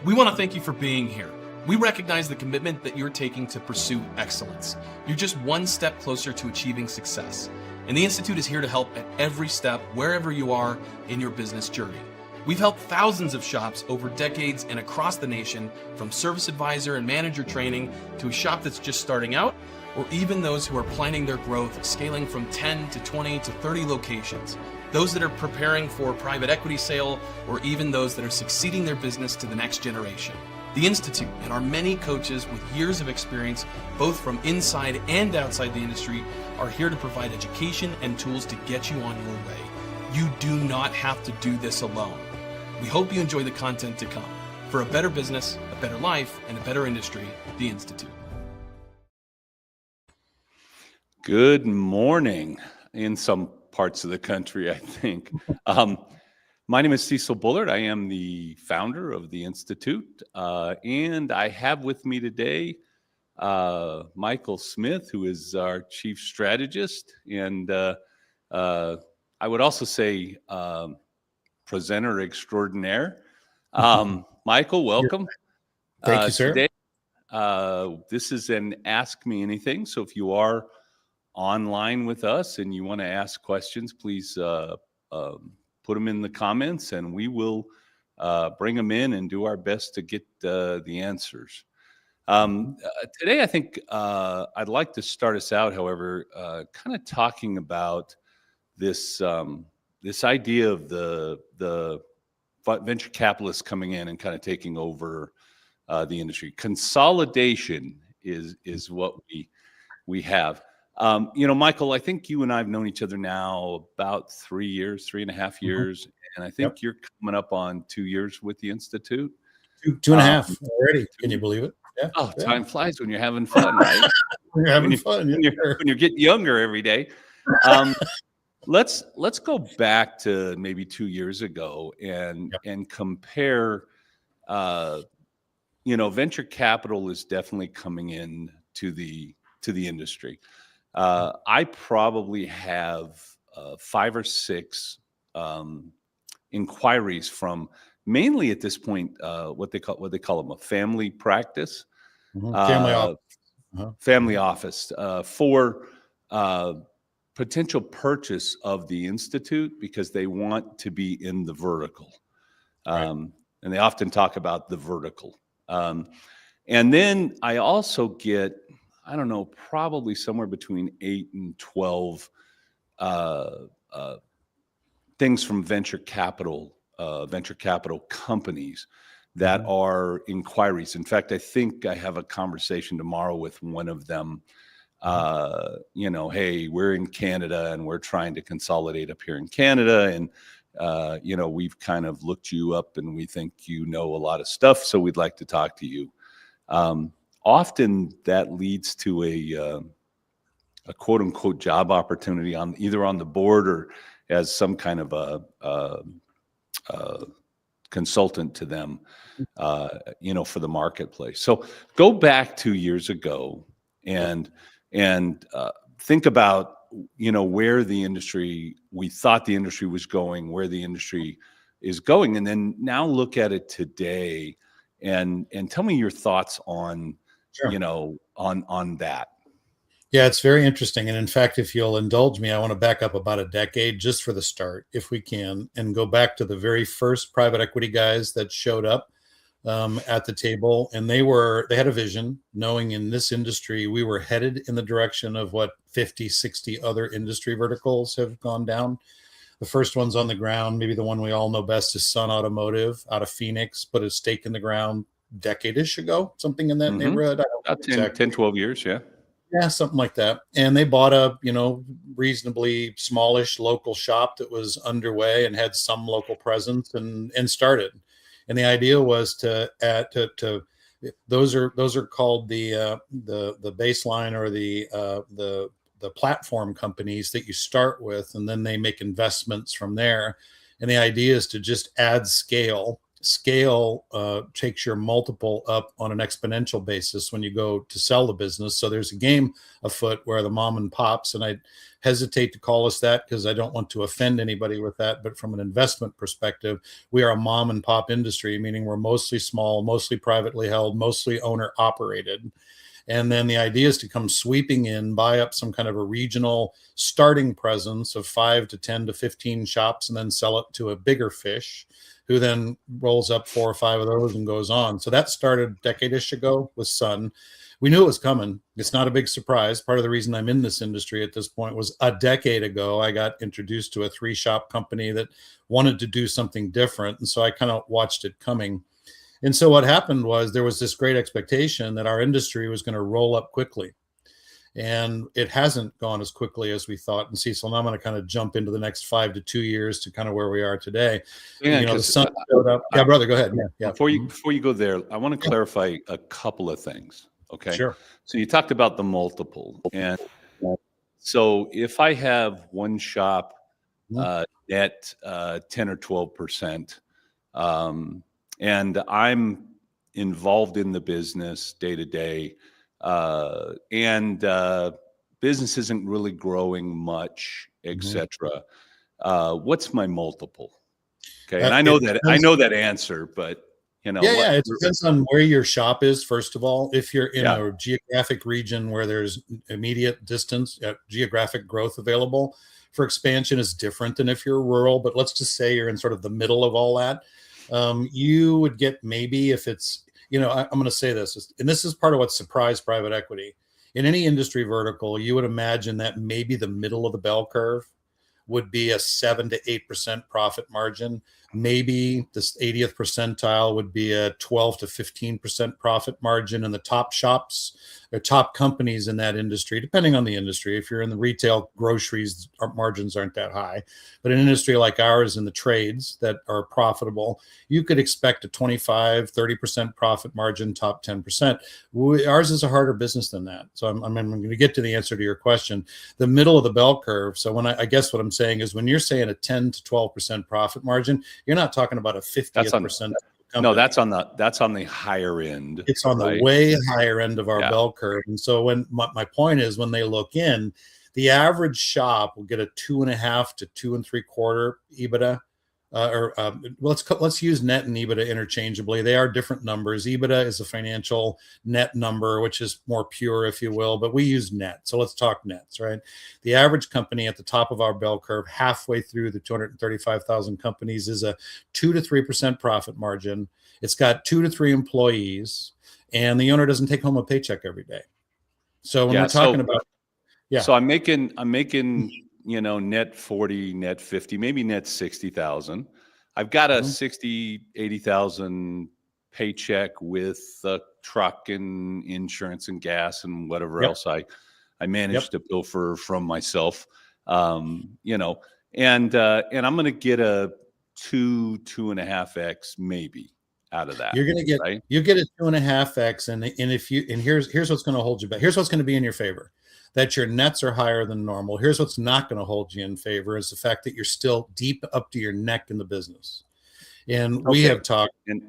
We want to thank you for being here. We recognize the commitment that you're taking to pursue excellence. You're just one step closer to achieving success. And the Institute is here to help at every step, wherever you are in your business journey. We've helped thousands of shops over decades and across the nation, from service advisor and manager training to a shop that's just starting out, or even those who are planning their growth, scaling from 10 to 20 to 30 locations. Those that are preparing for private equity sale, or even those that are succeeding their business to the next generation. The Institute and our many coaches with years of experience, both from inside and outside the industry, are here to provide education and tools to get you on your way. You do not have to do this alone. We hope you enjoy the content to come. For a better business, a better life, and a better industry, the Institute. Good morning in some parts of the country, I think. My name is Cecil Bullard. I am the founder of the Institute, and I have with me today Michael Smith, who is our chief strategist, and I would also say presenter extraordinaire. Michael, welcome. Thank you, sir. Today, this is an Ask Me Anything, so if you are online with us and you want to ask questions, please put them in the comments and we will bring them in and do our best to get the answers. Today, I think I'd like to start us out, however, kind of talking about this this idea of the venture capitalists coming in and kind of taking over the industry. Consolidation is what we have. Michael, I think you and I have known each other now about 3.5 years. And I think you're coming up on 2 years with the Institute. Two and a half already. Can you believe it? Yeah. Oh, time flies when you're having fun, right? You're having fun. When you're getting younger every day. Let's go back to maybe 2 years ago and compare. Venture capital is definitely coming in to the industry. I probably have 5 or 6 inquiries from mainly at this point what they call them a family practice, family office for potential purchase of the Institute because they want to be in the vertical, and they often talk about the vertical. And then I also get, I don't know, probably somewhere between 8 and 12 things from venture capital companies that are inquiries. In fact, I think I have a conversation tomorrow with one of them. Hey, we're in Canada and we're trying to consolidate up here in Canada, and we've kind of looked you up and we think you know a lot of stuff, so we'd like to talk to you. Often that leads to a quote unquote job opportunity on either on the board or as some kind of a consultant to them, for the marketplace. So go back 2 years ago and think about, where the industry, we thought the industry was going, where the industry is going, and then now look at it today and tell me your thoughts on, on that. Yeah, it's very interesting. And in fact, if you'll indulge me, I want to back up about a decade just for the start, if we can, and go back to the very first private equity guys that showed up at the table. And they had a vision, knowing in this industry, we were headed in the direction of what 50, 60 other industry verticals have gone down. The first one's on the ground. Maybe the one we all know best is Automotive out of Phoenix, put a stake in the ground decade-ish ago, something in that neighborhood. About 10, 12 years, yeah. Yeah, something like that. And they bought a, reasonably smallish local shop that was underway and had some local presence and started. And the idea was to those are called the baseline or the platform companies that you start with, and then they make investments from there. And the idea is to just add scale scale takes your multiple up on an exponential basis when you go to sell the business. So there's a game afoot where the mom and pops, and I hesitate to call us that because I don't want to offend anybody with that, but from an investment perspective, we are a mom and pop industry, meaning we're mostly small, mostly privately held, mostly owner operated. And then the idea is to come sweeping in, buy up some kind of a regional starting presence of 5 to 10 to 15 shops, and then sell it to a bigger fish who then rolls up 4 or 5 of those and goes on. So that started a decade-ish ago with Sun. We knew it was coming. It's not a big surprise. Part of the reason I'm in this industry at this point was a decade ago, I got introduced to a 3-shop company that wanted to do something different. And so I kind of watched it coming. And so what happened was there was this great expectation that our industry was going to roll up quickly. And it hasn't gone as quickly as we thought. And Cecil, now I'm going to kind of jump into the next 5 to 2 years to kind of where we are today. Yeah, the sun showed up. Yeah, brother, go ahead. Yeah. Before you go there, I want to clarify a couple of things. Okay. Sure. So you talked about the multiple, and so if I have one shop at 10 or 12%, and I'm involved in the business day to day, and business isn't really growing much, etc. What's my multiple? Okay, and I know that answer, but it depends on where your shop is. First of all, if you're in a geographic region where there's immediate distance, geographic growth available for expansion is different than if you're rural. But let's just say you're in sort of the middle of all that. You would get maybe if it's, I'm going to say this, and this is part of what surprised private equity. In any industry vertical, you would imagine that maybe the middle of the bell curve would be a 7 to 8% profit margin. Maybe this 80th percentile would be a 12 to 15% profit margin. And the top shops or top companies in that industry, depending on the industry, if you're in the retail groceries, our margins aren't that high. But in an industry like ours in the trades that are profitable, you could expect a 25, 30% profit margin, top 10%. Ours is a harder business than that. So I'm going to get to the answer to your question. The middle of the bell curve. So when I guess what I'm saying is when you're saying a 10 to 12% profit margin, you're not talking about a 50th percent. No, that's on the higher end. It's on the way higher end of our bell curve. And so when my point is when they look in, the average shop will get a 2.5 to 2 3/4 EBITDA. Let's use net and EBITDA interchangeably. They are different numbers. EBITDA is a financial net number, which is more pure, if you will, but we use net. So let's talk nets, right? The average company at the top of our bell curve, halfway through the 235,000 companies, is a 2 to 3% profit margin. It's got 2 to 3 employees, and the owner doesn't take home a paycheck every day. So when we're talking about, so I'm making net 40, net 50, maybe net 60,000. I've got a 60, 80,000 paycheck with a truck and insurance and gas and whatever else I managed to pilfer from myself. And I'm going to get a 2.5x maybe out of that. You're going to get, right? You get a 2.5x. And here's what's going to hold you back. Here's what's going to be in your favor. That your nets are higher than normal. Here's what's not going to hold you in favor is the fact that you're still deep up to your neck in the business. And we have talked. And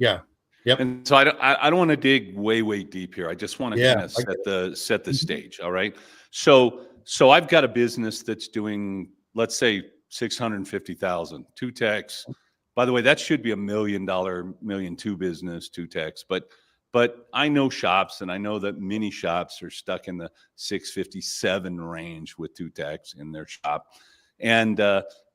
so I don't want to dig way deep here. I just want to kind of set the stage. All right. So I've got a business that's doing, let's say, 650,000, 2 techs. By the way, that should be $1 million, $1.2 million business, 2 techs. But I know shops, and I know that many shops are stuck in the 657 range with 2 techs in their shop. And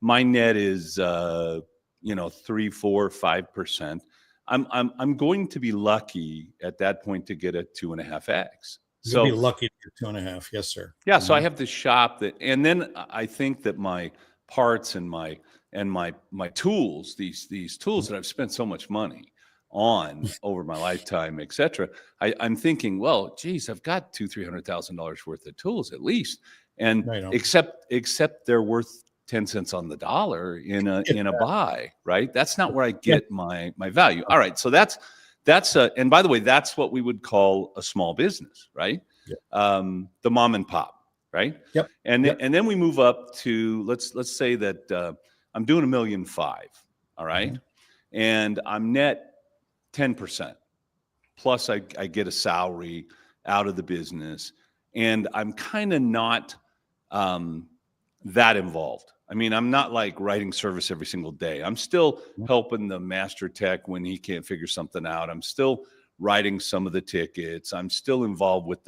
my net is 3, 4, 5%. I'm going to be lucky at that point to get a 2.5x. You'll be lucky to get 2.5. Yes, sir. Yeah. So I have this shop and then I think that my parts and my tools, these tools that I've spent so much money on over my lifetime, etc. I'm thinking, well, geez, I've got $200,000-$300,000 worth of tools at least, and except they're worth 10 cents on the dollar in a buy, right? That's not where I get my value. All right, so that's and by the way, that's what we would call a small business, right? The mom and pop, right? And then we move up to let's say that I'm doing $1.5 million, all right, and I'm net 10%. Plus I get a salary out of the business, and I'm kind of not that involved. I mean, I'm not like writing service every single day. I'm still helping the master tech when he can't figure something out. I'm still writing some of the tickets. I'm still involved with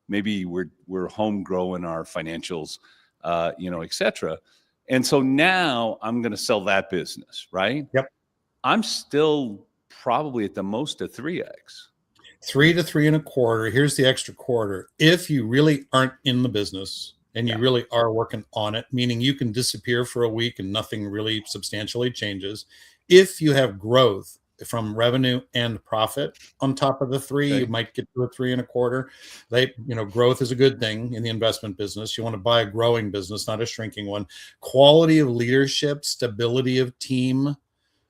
maybe we're home growing our financials, et cetera. And so now I'm going to sell that business, right? Yep. I'm still probably at the most a 3x. 3 to 3.25. Here's the extra quarter. If you really aren't in the business and you really are working on it, meaning you can disappear for a week and nothing really substantially changes. If you have growth from revenue and profit on top of the 3, you might get to a 3.25. Growth is a good thing in the investment business. You want to buy a growing business, not a shrinking one. Quality of leadership, stability of team.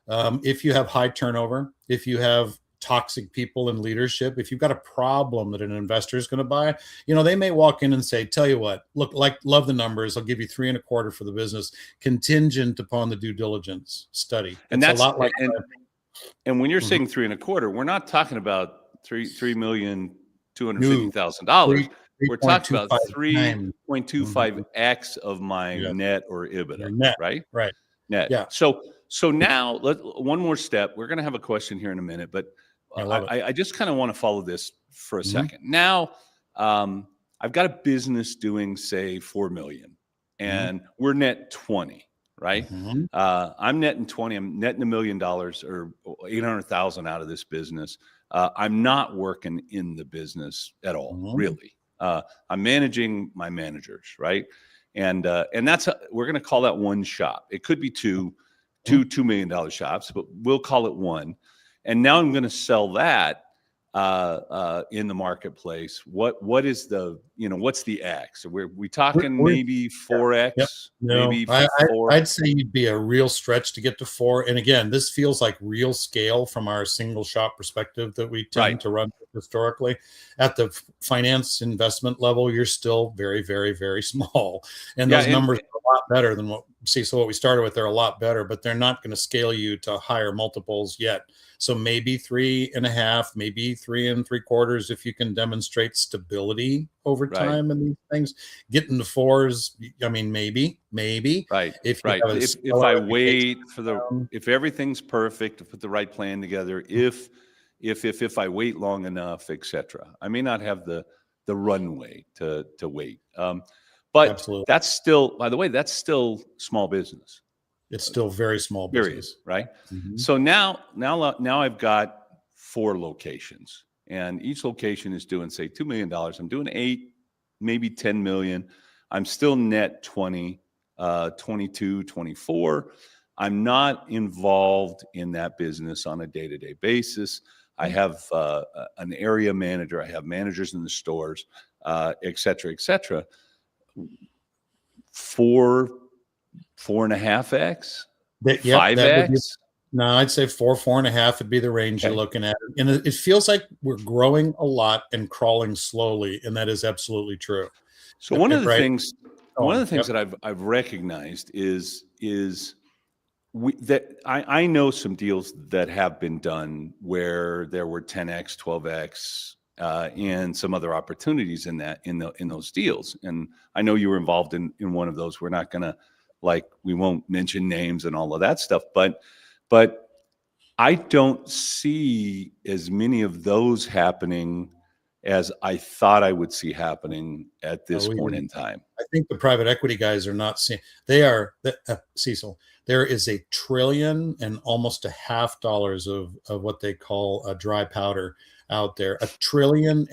If you have high turnover, if you have toxic people in leadership, if you've got a problem that an investor is going to buy, they may walk in and say, tell you what, look, love the numbers. I'll give you 3.25 for the business, contingent upon the due diligence study. And it's that's a lot like and when you're saying 3.25, we're not talking about $3,250,000. We're talking about 3.25x of my net or EBITDA, net, right? Right. Net. Yeah. So now one more step. We're going to have a question here in a minute, but I just kind of want to follow this for a second. Now, I've got a business doing, say, 4 million, and we're net 20, right? I'm netting 20. I'm netting $1 million or 800,000 out of this business. I'm not working in the business at all, really. I'm managing my managers, right? And that's we're going to call that one shop. It could be two $2 million shops, but we'll call it one. And now I'm going to sell that in the marketplace. What is what's the X? Are we talking maybe 4x? Yep. No, maybe 4. I'd say you'd be a real stretch to get to 4. And again, this feels like real scale from our single shop perspective that we tend to run historically. At the finance investment level, you're still very, very, very small. And those numbers are a lot better than what we started with. They're a lot better, but they're not going to scale you to higher multiples yet. So maybe 3.5, maybe 3.75 if you can demonstrate stability over time in these things. Getting to 4s, I mean, maybe. Right. If I wait for if everything's perfect, to put the right plan together, if I wait long enough, etc. I may not have the runway to wait. But absolutely. That's still, by the way, that's still small business. It's still very small business, right? So now I've got 4 locations, and each location is doing, say, $2 million. I'm doing 8, maybe 10 million. I'm still net 20, 22, 24. I'm not involved in that business on a day-to-day basis. I have an area manager. I have managers in the stores, et cetera, et cetera. 4.5x, 5x. No, I'd say 4.5 would be the range you're looking at. And it feels like we're growing a lot and crawling slowly, and that is absolutely true. So one of the things that I've recognized is that I know some deals that have been done where there were 10x, 12x, and some other opportunities in those deals. And I know you were involved in one of those. We're not going to, we won't mention names and all of that stuff, but I don't see as many of those happening as I thought I would see happening at this point in time. I think the private equity guys are not seeing. Cecil, there is $1 trillion and almost $500 billion of what they call a dry powder out there. $1.5 trillion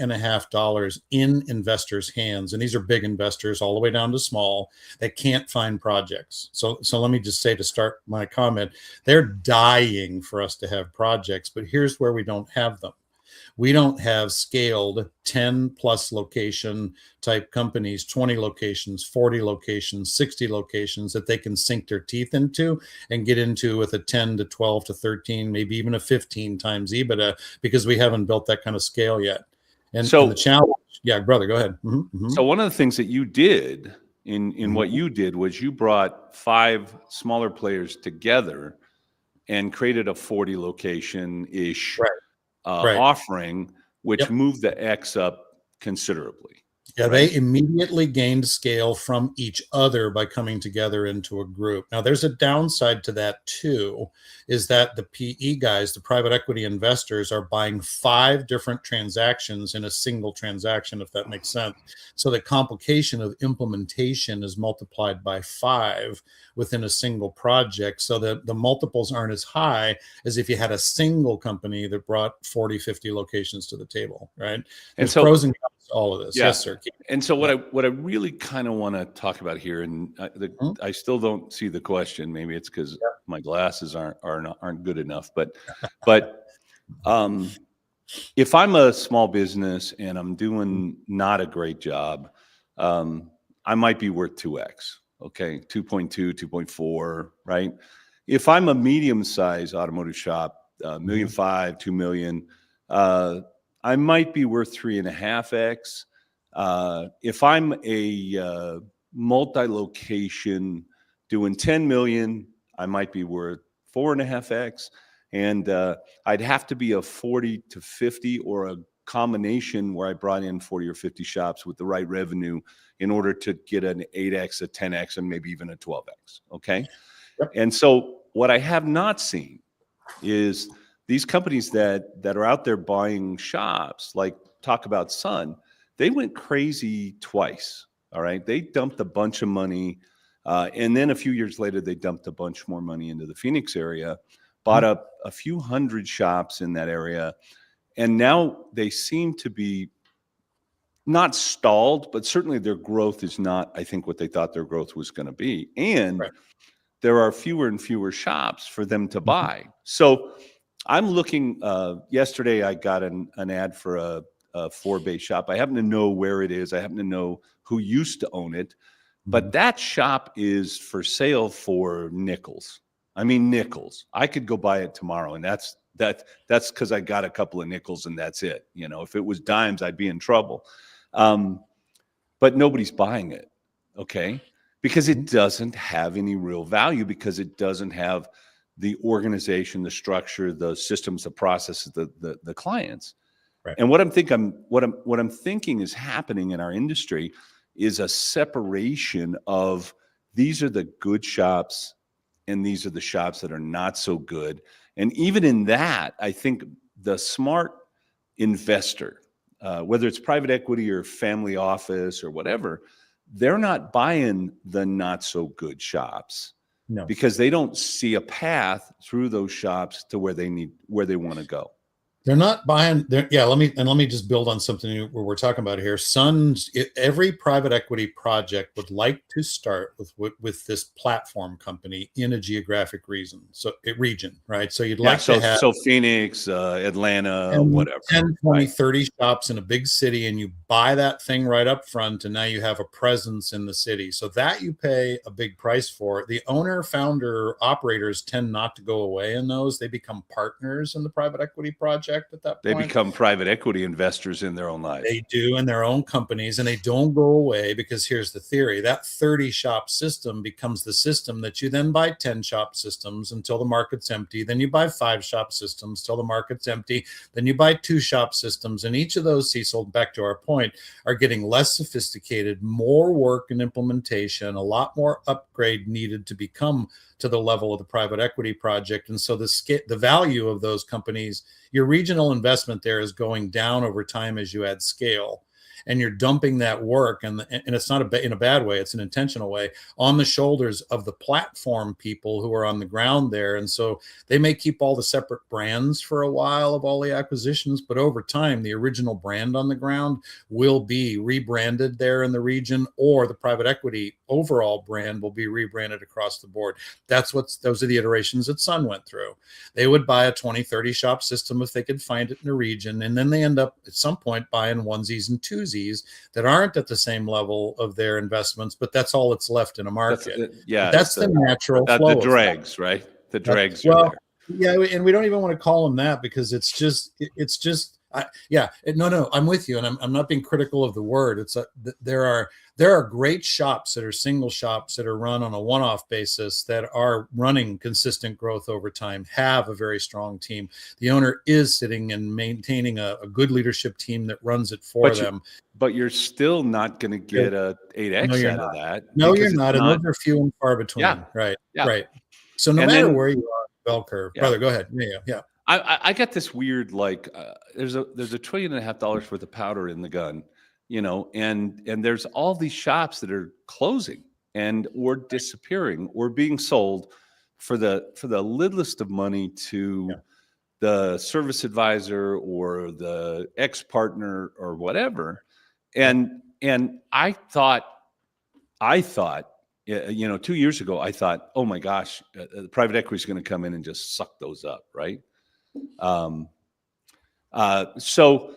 in investors' hands, and these are big investors all the way down to small that can't find projects. So let me just say, to start my comment, they're dying for us to have projects, but here's where we don't have them. We don't have scaled 10 plus location type companies, 20 locations, 40 locations, 60 locations that they can sink their teeth into and get into with a 10 to 12 to 13, maybe even a 15 times EBITDA, because we haven't built that kind of scale yet. And the challenge, brother, go ahead. So one of the things that you did in what you did was you brought 5 smaller players together and created a 40 location-ish Right. Right. offering, which Yep. moved the X up considerably. Yeah, right? they immediately gained scale from each other by coming together into a group. Now, there's a downside to that too, is that the PE guys, the private equity investors, are buying 5 different transactions in a single transaction, if that makes sense. So the complication of implementation is multiplied by 5 within a single project. So that the multiples aren't as high as if you had a single company that brought 40, 50 locations to the table, right? And There's so, pros and cons to all of this. yeah. Yes, sir. And so what I really kind of want to talk about here, and Mhm. I still don't see the question. Maybe it's because my glasses aren't good enough. But if I'm a small business and I'm doing not a great job, I might be worth 2x. Okay, 2.2, 2.4, right? If I'm a medium-sized automotive shop, $1.5 million, $2 million, I might be worth 3.5x. If I'm a multi-location doing 10 million, I might be worth 4.5x. And I'd have to be a 40 to 50 or a combination where I brought in 40 or 50 shops with the right revenue in order to get an 8x, a 10x, and maybe even a 12x. Okay. Yep. And so what I have not seen is these companies that are out there buying shops, like talk about Sun, they went crazy twice. All right. They dumped a bunch of money. And then a few years later, they dumped a bunch more money into the Phoenix area, bought up a few hundred shops in that area. And now they seem to be not stalled, but certainly their growth is not, I think, what they thought their growth was going to be. And Right. there are fewer and fewer shops for them to buy. So I'm looking, yesterday I got an ad for a Ford-based shop. I happen to know where it is. I happen to know who used to own it. But that shop is for sale for nickels. I mean, nickels. I could go buy it tomorrow, and that's because I got a couple of nickels and that's it. You know, if it was dimes, I'd be in trouble. But nobody's buying it, okay? Because it doesn't have any real value, because it doesn't have the organization, the structure, the systems, the processes, the clients. Right. And what I'm thinking is happening in our industry is a separation of these are the good shops and these are the shops that are not so good. And even in that, I think the smart investor, whether it's private equity or family office or whatever, they're not buying the not so good shops. No. Because they don't see a path through those shops to where they want to go. They're not buying. Yeah, let me just build on something where we're talking about here. Every private equity project would like to start with this platform company in a geographic region, right? So you'd like to have Phoenix, Atlanta, 10, whatever, 10, 20, right? 30 shops in a big city, and you buy that thing right up front, and now you have a presence in the city. So that you pay a big price for. The owner, founder, operators tend not to go away in those. They become partners in the private equity project at that point. They become private equity investors in their own lives. They do in their own companies, and they don't go away, because here's the theory. That 30 shop system becomes the system that you then buy 10 shop systems until the market's empty. Then you buy 5 shop systems till the market's empty. Then you buy 2 shop systems. And each of those, Cecil, back to our point, are getting less sophisticated, more work and implementation, a lot more upgrade needed to become to the level of the private equity project. And so the value of those companies, your regional investment there is going down over time as you add scale. And you're dumping that work, and it's not in a bad way, it's an intentional way, on the shoulders of the platform people who are on the ground there. And so they may keep all the separate brands for a while of all the acquisitions, but over time, the original brand on the ground will be rebranded there in the region, or the private equity overall brand will be rebranded across the board. Those are the iterations that Sun went through. They would buy a 20, 30 shop system if they could find it in a region, and then they end up at some point buying onesies and twosies that aren't at the same level of their investments, but that's all that's left in a market. That's the natural flow. The dregs, right? The dregs are there. Yeah, and we don't even want to call them that, because it's just No, I'm with you, and I'm not being critical of the word. There are great shops that are single shops that are run on a one-off basis that are running consistent growth over time, have a very strong team. The owner is sitting and maintaining a good leadership team that runs it for them. But you're still not going to get a No, 8x you're out not. of that No, you're because it's not, and not. those are few and far between. Yeah, Right, yeah. right. So no And matter then where you are, bell curve, yeah, brother. Go ahead. Yeah. I got this weird like there's a $1.5 trillion worth of powder in the gun, and there's all these shops that are closing and or disappearing or being sold for the littlest of money to Yeah. the service advisor or the ex partner or whatever, Yep. and I thought 2 years ago I thought, oh my gosh, private equity is going to come in and just suck those up, right? Um, so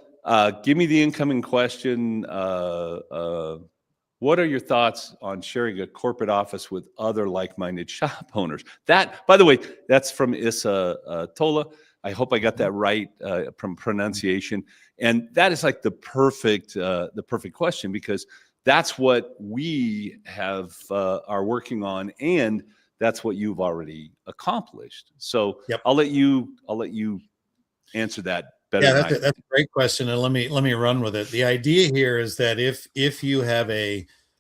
give me the incoming question. What are your thoughts on sharing a corporate office with other like-minded shop owners? That, by the way, that's from Issa Tola. I hope I got that right from pronunciation. And that is like the perfect question, because that's what we are working on, and that's what you've already accomplished. So Yep. I'll let you answer that better Yeah, than I that's a great question, and let me run with it. The idea here is that if you have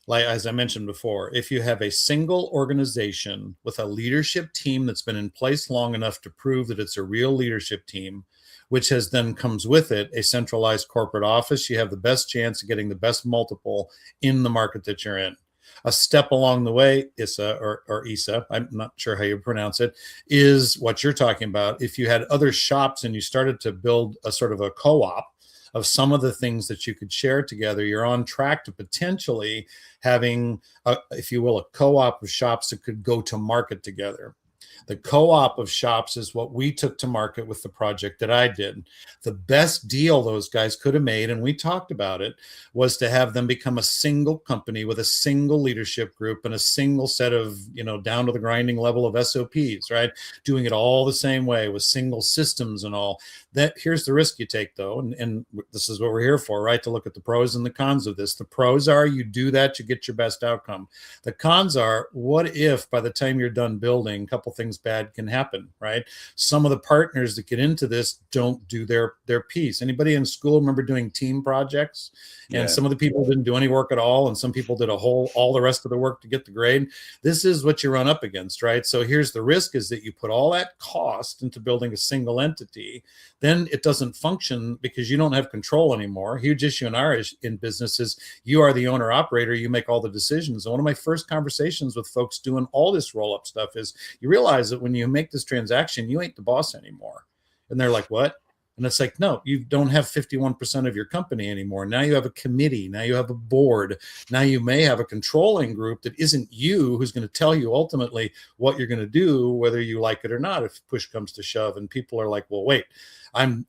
like as I mentioned before, if you have a single organization with a leadership team that's been in place long enough to prove that it's a real leadership team, which has then comes with it a centralized corporate office, you have the best chance of getting the best multiple in the market that you're in. A step along the way, Issa or Issa, I'm not sure how you pronounce it, is what you're talking about. If you had other shops and you started to build a sort of a co-op of some of the things that you could share together, you're on track to potentially having, if you will, a co-op of shops that could go to market together. The co-op of shops is what we took to market with the project that I did. The best deal those guys could have made, and we talked about it, was to have them become a single company with a single leadership group and a single set of, down to the grinding level of SOPs, right? Doing it all the same way with single systems and all. That here's the risk you take, though, and this is what we're here for, right? To look at the pros and the cons of this. The pros are you do that, you get your best outcome. The cons are, what if by the time you're done building, a couple things bad can happen, right? Some of the partners that get into this don't do their piece. Anybody in school remember doing team projects? And Yeah. some of the people didn't do any work at all, and some people did all the rest of the work to get the grade. This is what you run up against, right? So here's the risk, is that you put all that cost into building a single entity, then it doesn't function because you don't have control anymore. Huge issue in our in business is you are the owner operator, you make all the decisions. And one of my first conversations with folks doing all this roll-up stuff is, you realize that when you make this transaction, you ain't the boss anymore. And they're like, what? And it's like, no, you don't have 51% of your company anymore. Now you have a committee. Now you have a board. Now you may have a controlling group that isn't you, who's going to tell you ultimately what you're going to do, whether you like it or not, if push comes to shove. And people are like, well, wait,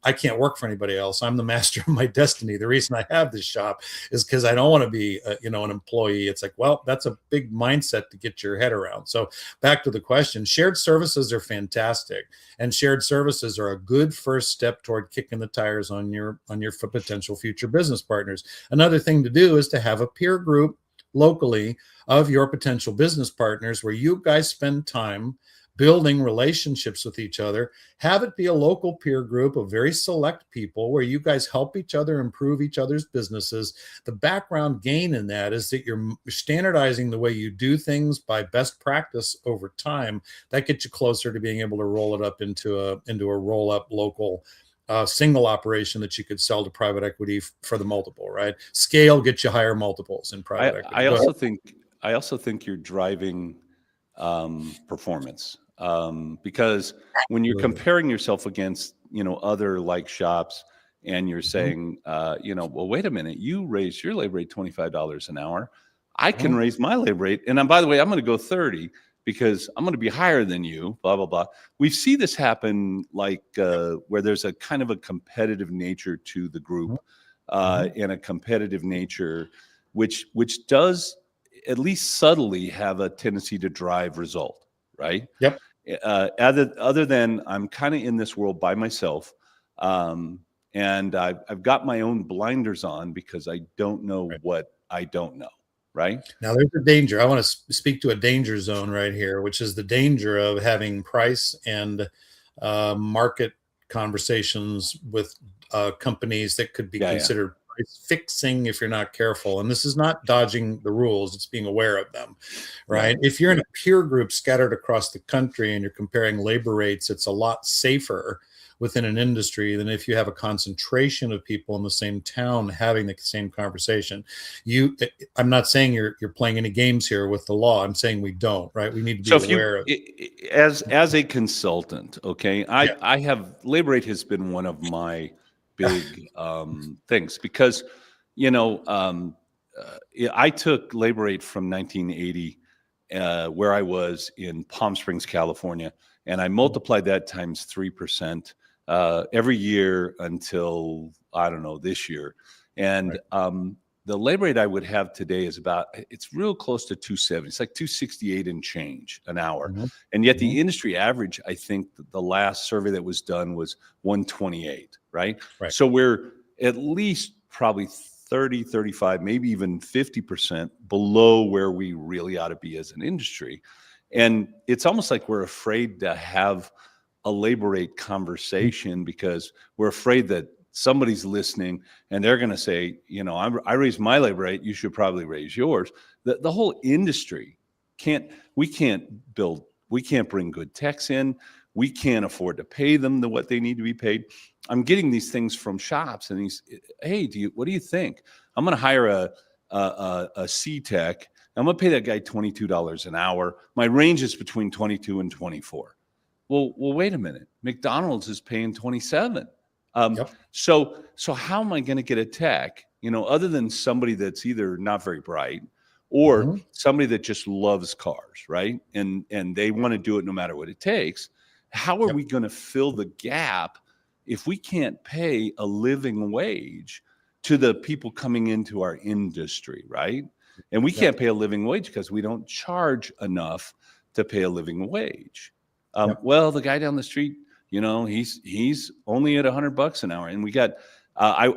I can't work for anybody else. I'm the master of my destiny. The reason I have this shop is because I don't want to be, an employee. It's like, well, that's a big mindset to get your head around. So back to the question, shared services are fantastic, and shared services are a good first step toward kicking the tires on your potential future business partners. Another thing to do is to have a peer group locally of your potential business partners where you guys spend time building relationships with each other. Have it be a local peer group of very select people where you guys help each other improve each other's businesses. The background gain in that is that you're standardizing the way you do things by best practice over time. That gets you closer to being able to roll it up into a roll up local single operation that you could sell to private equity for the multiple, right? Scale gets you higher multiples in private equity. I also think you're driving performance, because when you're comparing yourself against other like shops, and you're saying well, wait a minute, you raised your labor rate $25 an hour, I can raise my labor rate, and by the way, I'm going to go 30 because I'm going to be higher than you, blah blah blah. We see this happen like where there's a kind of a competitive nature to the group, and a competitive nature which does at least subtly have a tendency to drive result, right? Yep. Other than I'm kind of in this world by myself, and I've got my own blinders on because I don't know what I don't know. Right now, there's a danger. I want to speak to a danger zone right here, which is the danger of having price and market conversations with companies that could be considered price fixing if you're not careful. And this is not dodging the rules, it's being aware of them, right? If you're in a peer group scattered across the country and you're comparing labor rates, it's a lot safer within an industry than if you have a concentration of people in the same town having the same conversation. I'm not saying you're playing any games here with the law. I'm saying we don't, right? We need to be aware of it. As a consultant, okay, I have labor rate has been one of my big things because, I took labor rate from 1980, where I was in Palm Springs, California, and I multiplied that times 3%. Every year until, I don't know, this year. And the labor rate I would have today is it's real close to 270. It's like 268 and change an hour. And yet the industry average, I think the last survey that was done was 128, right? So we're at least probably 30, 35, maybe even 50% below where we really ought to be as an industry. And it's almost like we're afraid to have a labor rate conversation because we're afraid that somebody's listening and they're going to say, I raised my labor rate, you should probably raise yours. The whole industry we can't bring good techs in. We can't afford to pay them what they need to be paid. I'm getting these things from shops and hey, what do you think? I'm going to hire a C tech. I'm going to pay that guy $22 an hour. My range is between 22 and 24. Well, wait a minute. McDonald's is paying 27. So how am I going to get a tech, other than somebody that's either not very bright or somebody that just loves cars, right? And they want to do it no matter what it takes. How are we going to fill the gap if we can't pay a living wage to the people coming into our industry, right? And we can't pay a living wage because we don't charge enough to pay a living wage. Well, the guy down the street, he's only at $100 an hour. And we got, I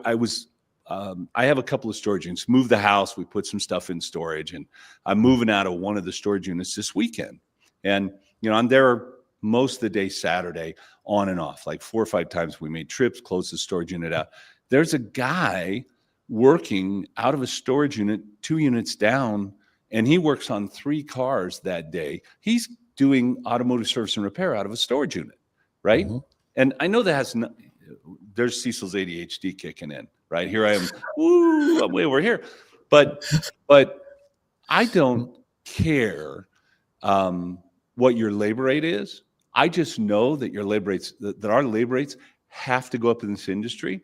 have a couple of storage units, moved the house. We put some stuff in storage and I'm moving out of one of the storage units this weekend. And, I'm there most of the day, Saturday, on and off, like 4 or 5 times. We made trips, closed the storage unit out. There's a guy working out of a storage unit, 2 units down, and he works on 3 cars that day. He's doing automotive service and repair out of a storage unit, right? And I know there's Cecil's ADHD kicking in, right? Here I am, I'm way over here. But I don't care what your labor rate is. I just know that your labor rates, that our labor rates have to go up in this industry,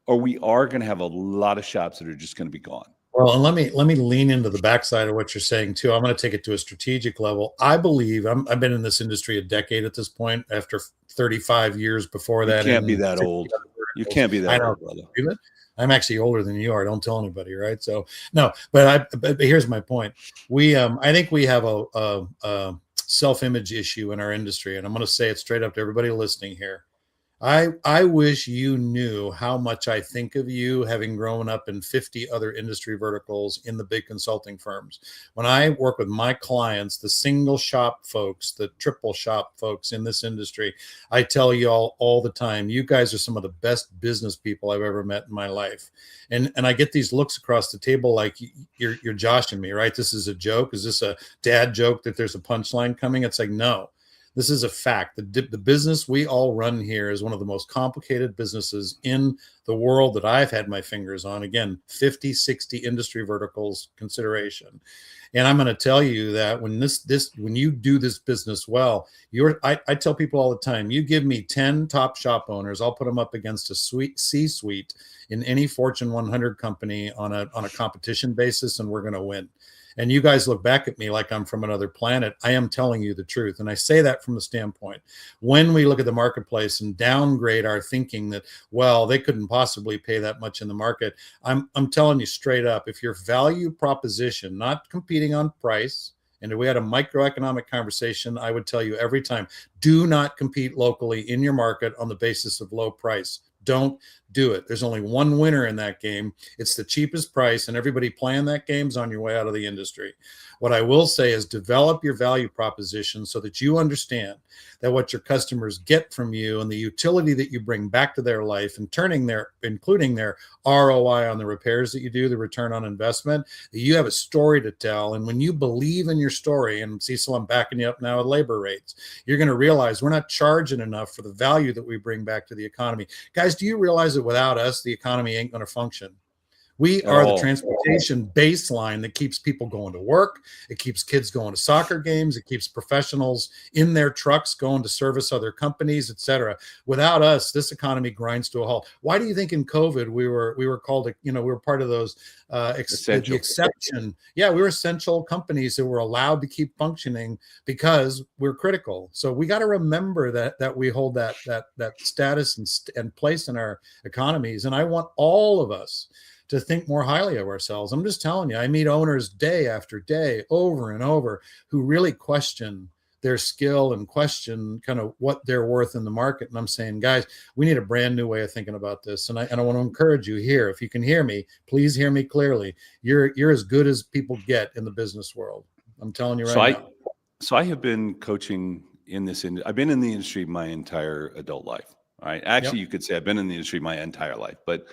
or we are going to have a lot of shops that are just going to be gone. Well, and let me lean into the backside of what you're saying too. I'm going to take it to a strategic level. I believe I've been in this industry a decade at this point. After 35 years before that, you can't be that old. You can't be that old, brother. I'm actually older than you are. Don't tell anybody, right? So no, but here's my point. I think we have a self-image issue in our industry, and I'm going to say it straight up to everybody listening here. I wish you knew how much I think of you, having grown up in 50 other industry verticals in the big consulting firms. When I work with my clients, the single shop folks, the triple shop folks in this industry, I tell you all the time, you guys are some of the best business people I've ever met in my life. And I get these looks across the table like you're joshing me, right? This is a joke. Is this a dad joke that there's a punchline coming? It's like, no. This is a fact. The business we all run here is one of the most complicated businesses in the world that I've had my fingers on. Again, 50, 60 industry verticals consideration. And I'm going to tell you that when you do this business well, I tell people all the time, you give me 10 top shop owners, I'll put them up against a C-suite in any Fortune 100 company on a competition basis, and we're going to win. And you guys look back at me like I'm from another planet. I am telling you the truth. And I say that from the standpoint, when we look at the marketplace and downgrade our thinking that, well, they couldn't possibly pay that much in the market. I'm telling you straight up, if your value proposition, not competing on price, and if we had a microeconomic conversation, I would tell you every time, do not compete locally in your market on the basis of low price. Don't do it. There's only one winner in that game. It's the cheapest price, and everybody playing that game's on your way out of the industry. What I will say is develop your value proposition so that you understand that what your customers get from you and the utility that you bring back to their life, and including their ROI on the repairs that you do, the return on investment, that you have a story to tell. And when you believe in your story, and Cecil, I'm backing you up now with labor rates, you're going to realize we're not charging enough for the value that we bring back to the economy. Guys, do you realize that without us, the economy ain't going to function? We At are the all. transportation baseline that keeps people going to work. It keeps kids going to soccer games. It keeps professionals in their trucks going to service other companies, et cetera. Without us, this economy grinds to a halt. Why do you think in COVID we were called, we were part of those the exception? Yeah, we were essential companies that were allowed to keep functioning because we're critical. So we got to remember that we hold that status and place in our economies. And I want all of us to think more highly of ourselves. I'm just telling you, I meet owners day after day, over and over, who really question their skill and question kind of what they're worth in the market. And I'm saying, guys, we need a brand new way of thinking about this. And I want to encourage you here. If you can hear me, please hear me clearly. You're as good as people get in the business world. I'm telling you right now. So I have been coaching in this industry. I've been in the industry my entire adult life. All right. Actually, you could say I've been in the industry my entire life, but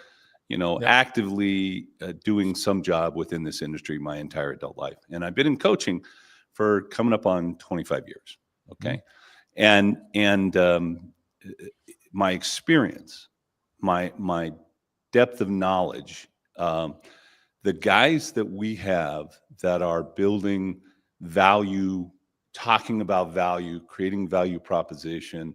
actively doing some job within this industry my entire adult life. And I've been in coaching for coming up on 25 years. Okay. And my experience, my depth of knowledge, the guys that we have that are building value, talking about value, creating value proposition,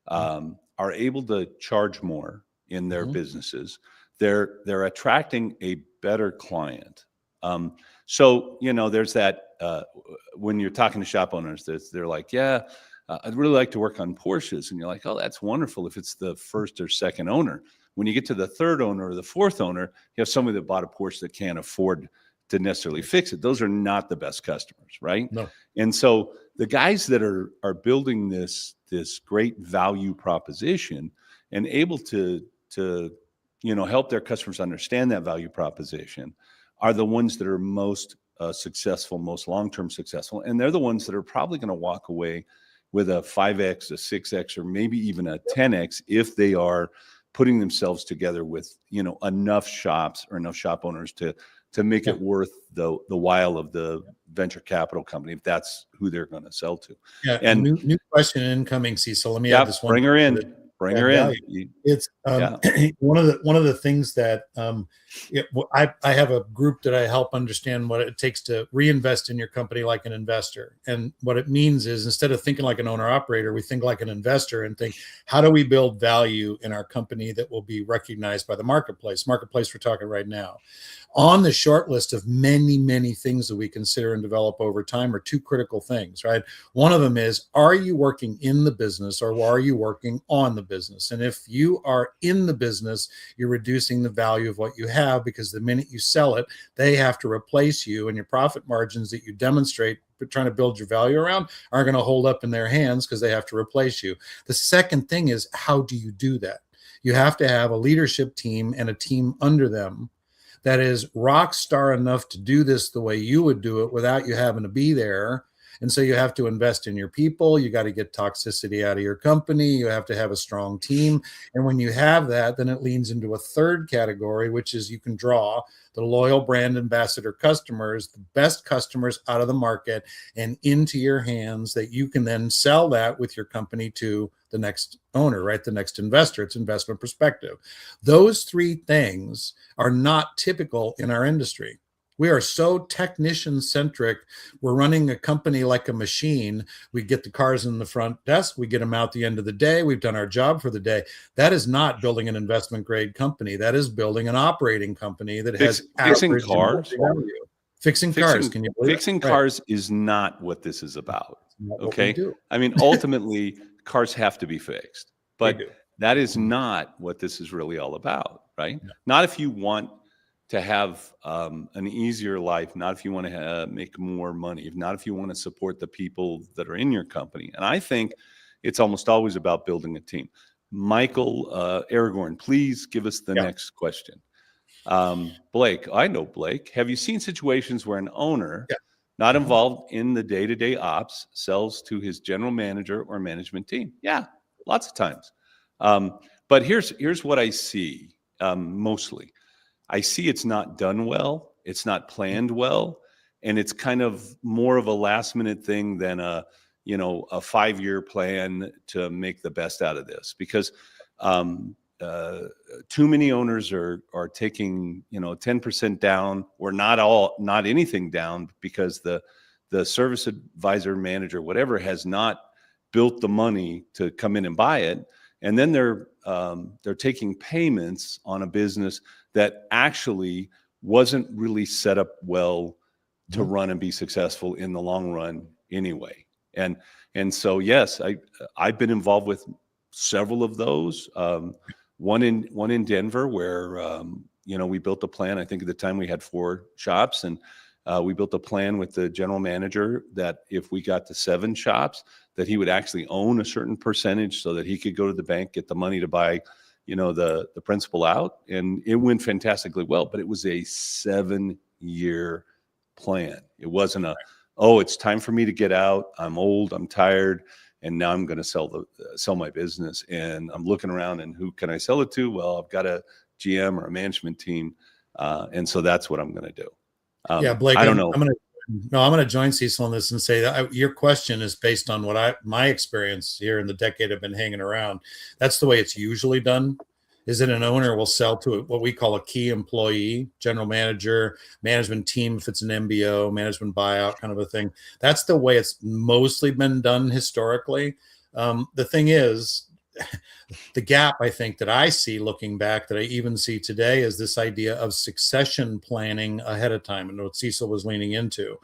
are able to charge more in their businesses. They're attracting a better client. So, there's that, when you're talking to shop owners, they're like, I'd really like to work on Porsches. And you're like, oh, that's wonderful if it's the first or second owner. When you get to the third owner or the fourth owner, you have somebody that bought a Porsche that can't afford to necessarily fix it. Those are not the best customers, right? No. And so the guys that are building this great value proposition and able to help their customers understand that value proposition are the ones that are most successful, most long-term successful. And they're the ones that are probably going to walk away with a 5X, a 6X, or maybe even a 10X if they are putting themselves together with, enough shops or enough shop owners to make it worth the while of the venture capital company, if that's who they're going to sell to. Yeah. And new question incoming, Cecil. Let me add this one. Bring her in. Bring her in. It's one of the things that I have a group that I help understand what it takes to reinvest in your company like an investor. And what it means is, instead of thinking like an owner operator, we think like an investor and think, how do we build value in our company that will be recognized by the marketplace we're talking right now. On the short list of many, many things that we consider and develop over time are two critical things, right? One of them is, are you working in the business or are you working on the business? And if you are in the business, you're reducing the value of what you have, because the minute you sell it, they have to replace you, and your profit margins that you demonstrate trying to build your value around are going to hold up in their hands because they have to replace you. The second thing is, how do you do that? You have to have a leadership team and a team under them that is rock star enough to do this the way you would do it without you having to be there. And so you have to invest in your people. You got to get toxicity out of your company. You have to have a strong team. And when you have that, then it leans into a third category, which is you can draw the loyal brand ambassador customers, the best customers out of the market and into your hands, that you can then sell that with your company to the next owner, right? The next investor. It's investment perspective. Those three things are not typical in our industry. We are so technician centric. We're running a company like a machine. We get the cars in the front desk. We get them out the end of the day. We've done our job for the day. That is not building an investment grade company. That is building an operating company that has fixing cars. Fixing cars. Can you believe fixing cars is not what this is about. Okay. I mean, ultimately, cars have to be fixed, but that is not what this is really all about, right? No. Not if you want to have an easier life, not if you want to make more money, not if you want to support the people that are in your company. And I think it's almost always about building a team. Michael Aragorn, please give us the Yeah. next question. Blake, I know Blake. Have you seen situations where an owner Yeah. not involved in the day-to-day ops sells to his general manager or management team? Yeah, lots of times. But here's what I see mostly. I see it's not done well, it's not planned well, and it's kind of more of a last minute thing than a 5-year plan to make the best out of this, because too many owners are taking 10% down, or not anything down, because the service advisor, manager, whatever, has not built the money to come in and buy it, and then they're taking payments on a business that actually wasn't really set up well to run and be successful in the long run anyway. And so yes, I've been involved with several of those. One in Denver, where we built a plan. I think at the time we had 4 shops, and we built a plan with the general manager that if we got to 7 shops, that he would actually own a certain percentage so that he could go to the bank, get the money to buy the principal out. And it went fantastically well, but it was a 7-year plan. It wasn't it's time for me to get out. I'm old, I'm tired, and now I'm going to sell my business. And I'm looking around, and who can I sell it to? Well, I've got a GM or a management team. And so that's what I'm going to do. Yeah, Blake, I don't know. I'm going to join Cecil on this and say that your question is based on my experience here in the decade I've been hanging around. That's the way it's usually done. Is that an owner will sell to what we call a key employee, general manager, management team, if it's an MBO, management buyout kind of a thing. That's the way it's mostly been done historically. The thing is, the gap I think that I see looking back, that I even see today, is this idea of succession planning ahead of time, and what Cecil was leaning into.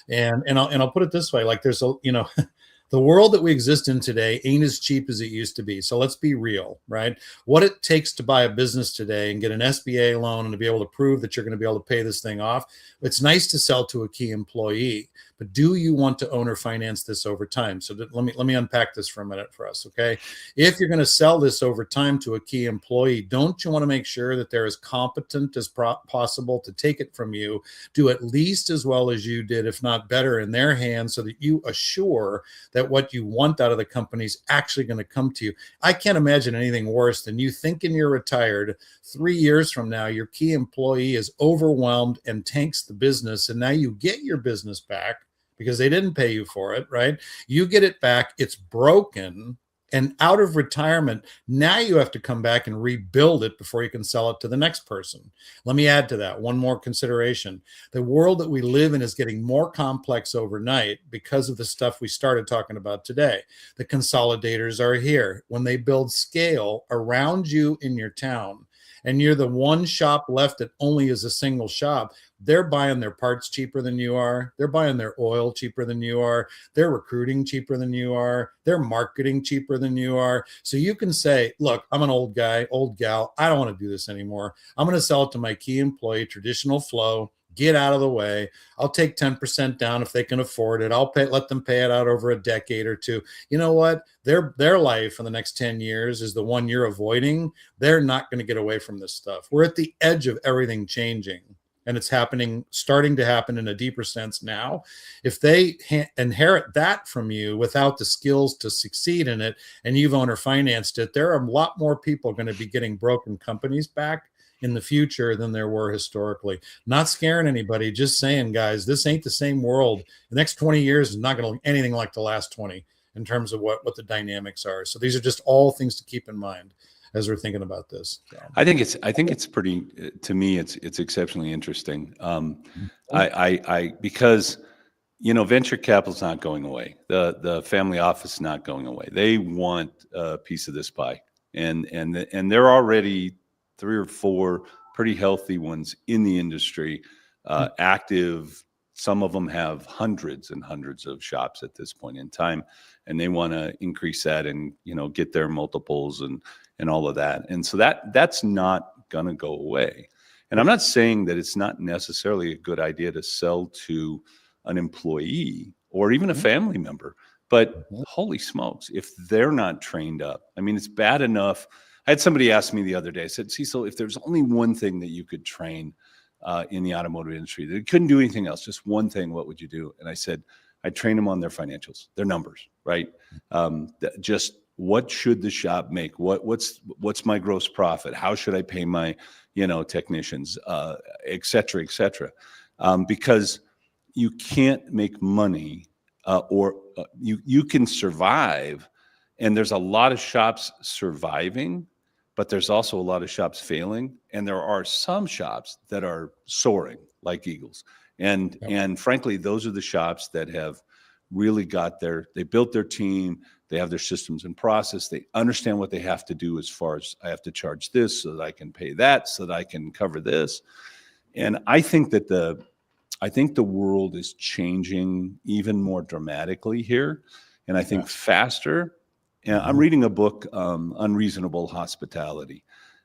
And I'll put it this way: like, there's the world that we exist in today ain't as cheap as it used to be. So let's be real, right? What it takes to buy a business today and get an SBA loan and to be able to prove that you're going to be able to pay this thing off, it's nice to sell to a key employee, but do you want to own or finance this over time? So let me unpack this for a minute for us, okay? If you're going to sell this over time to a key employee, don't you want to make sure that they're as competent as possible to take it from you, do at least as well as you did, if not better, in their hands, so that you assure that what you want out of the company is actually going to come to you? I can't imagine anything worse than you thinking you're retired. 3 years from now, your key employee is overwhelmed and tanks the business, and now you get your business back because they didn't pay you for it, right? You get it back, it's broken, and out of retirement, now you have to come back and rebuild it before you can sell it to the next person. Let me add to that one more consideration. The world that we live in is getting more complex overnight because of the stuff we started talking about today. The consolidators are here. When they build scale around you in your town, and you're the one shop left that only is a single shop, they're buying their parts cheaper than you are. They're buying their oil cheaper than you are. They're recruiting cheaper than you are. They're marketing cheaper than you are. So you can say, look, I'm an old guy, old gal. I don't want to do this anymore. I'm going to sell it to my key employee, traditional flow. Get out of the way. I'll take 10% down if they can afford it. Let them pay it out over a decade or two. You know what? Their life in the next 10 years is the one you're avoiding. They're not going to get away from this stuff. We're at the edge of everything changing, and it's starting to happen in a deeper sense now. If they inherit that from you without the skills to succeed in it, and you've owner financed it, there are a lot more people going to be getting broken companies back in the future than there were historically. Not scaring anybody, just saying, guys, this ain't the same world. The next 20 years is not going to look anything like the last 20 in terms of what the dynamics are. So these are just all things to keep in mind as we're thinking about this. So. I think it's pretty, to me, it's exceptionally interesting. Because venture capital's not going away. The family office is not going away. They want a piece of this pie, and they're already 3 or 4 pretty healthy ones in the industry, active. Some of them have hundreds and hundreds of shops at this point in time, and they want to increase that and get their multiples and all of that. And so that's not going to go away. And I'm not saying that it's not necessarily a good idea to sell to an employee or even a family member, But holy smokes, if they're not trained up, I mean, it's bad enough. I had somebody ask me the other day, I said, Cecil, if there's only one thing that you could train in the automotive industry, they couldn't do anything else, just one thing, what would you do? And I said, I train them on their financials, their numbers, right? Just what should the shop make? What's my gross profit? How should I pay my, technicians, et cetera, et cetera. Because you can't make money or you can survive. And there's a lot of shops surviving, but there's also a lot of shops failing. And there are some shops that are soaring like eagles. And frankly, those are the shops that have really they built their team, they have their systems and process, they understand what they have to do as far as I have to charge this so that I can pay that, so that I can cover this. And I think the world is changing even more dramatically here. And I think faster. And I'm reading a book, Unreasonable Hospitality.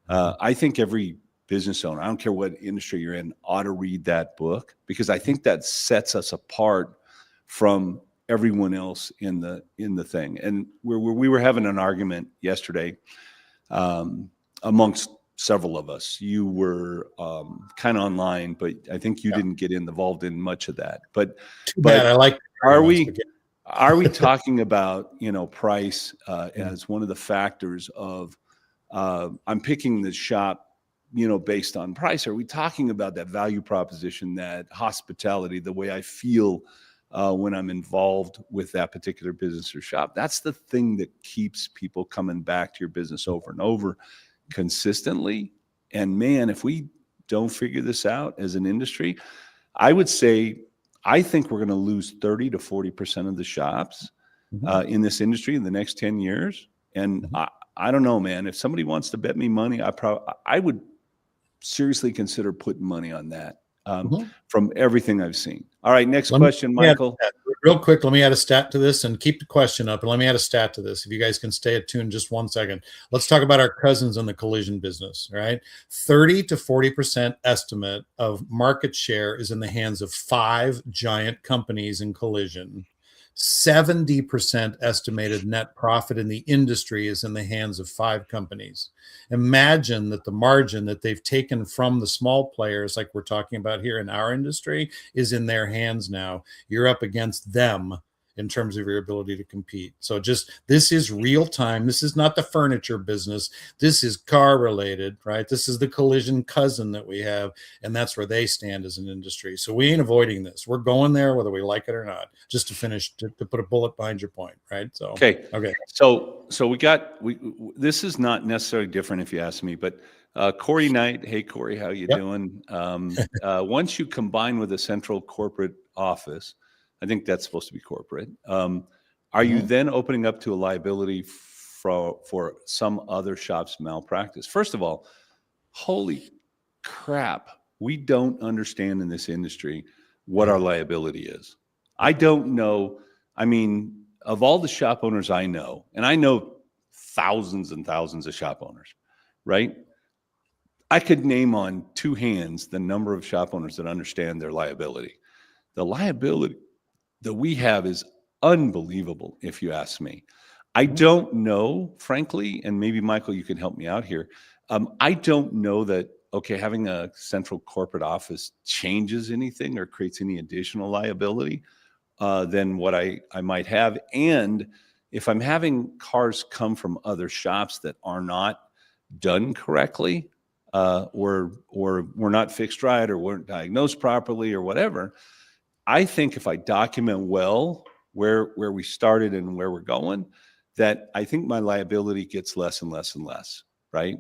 I think every business owner, I don't care what industry you're in, ought to read that book, because I think that sets us apart from everyone else in the thing. And we were having an argument yesterday amongst several of us. You were kind of online, but I think you didn't get involved in much of that. But I like. Are we talking about price as one of the factors of I'm picking the shop based on price? Are we talking about that value proposition, that hospitality, the way I feel when I'm involved with that particular business or shop? That's the thing that keeps people coming back to your business over and over consistently. And man, if we don't figure this out as an industry, I would say, I think we're going to lose 30 to 40% of the shops in this industry in the next 10 years. And I don't know, man, if somebody wants to bet me money, I would seriously consider putting money on that from everything I've seen. All right, next question, Michael. Real quick, let me add a stat to this and keep the question up. And let me add a stat to this. If you guys can stay attuned just 1 second. Let's talk about our cousins in the collision business, right? 30 to 40% estimate of market share is in the hands of 5 giant companies in collision. 70% estimated net profit in the industry is in the hands of 5 companies. Imagine that the margin that they've taken from the small players, like we're talking about here in our industry, is in their hands now. You're up against them in terms of your ability to compete. So this is real time. This is not the furniture business. This is car related, right? This is the collision cousin that we have. And that's where they stand as an industry. So we ain't avoiding this. We're going there, whether we like it or not, just to finish, to put a bullet behind your point, right? So, okay. So this is not necessarily different if you ask me, but Corey Knight. Hey, Corey, how you doing? Once you combine with a central corporate office, I think that's supposed to be corporate. Are you then opening up to a liability for some other shop's malpractice? First of all, holy crap, we don't understand in this industry what our liability is. I don't know. I mean, of all the shop owners I know, and I know thousands and thousands of shop owners, right? I could name on 2 hands the number of shop owners that understand their liability. The liability that we have is unbelievable, if you ask me. I don't know, frankly, and maybe Michael, you can help me out here. I don't know that, having a central corporate office changes anything or creates any additional liability than what I might have. And if I'm having cars come from other shops that are not done correctly, or were not fixed right, or weren't diagnosed properly, or whatever, I think if I document well where we started and where we're going, that I think my liability gets less and less and less, right?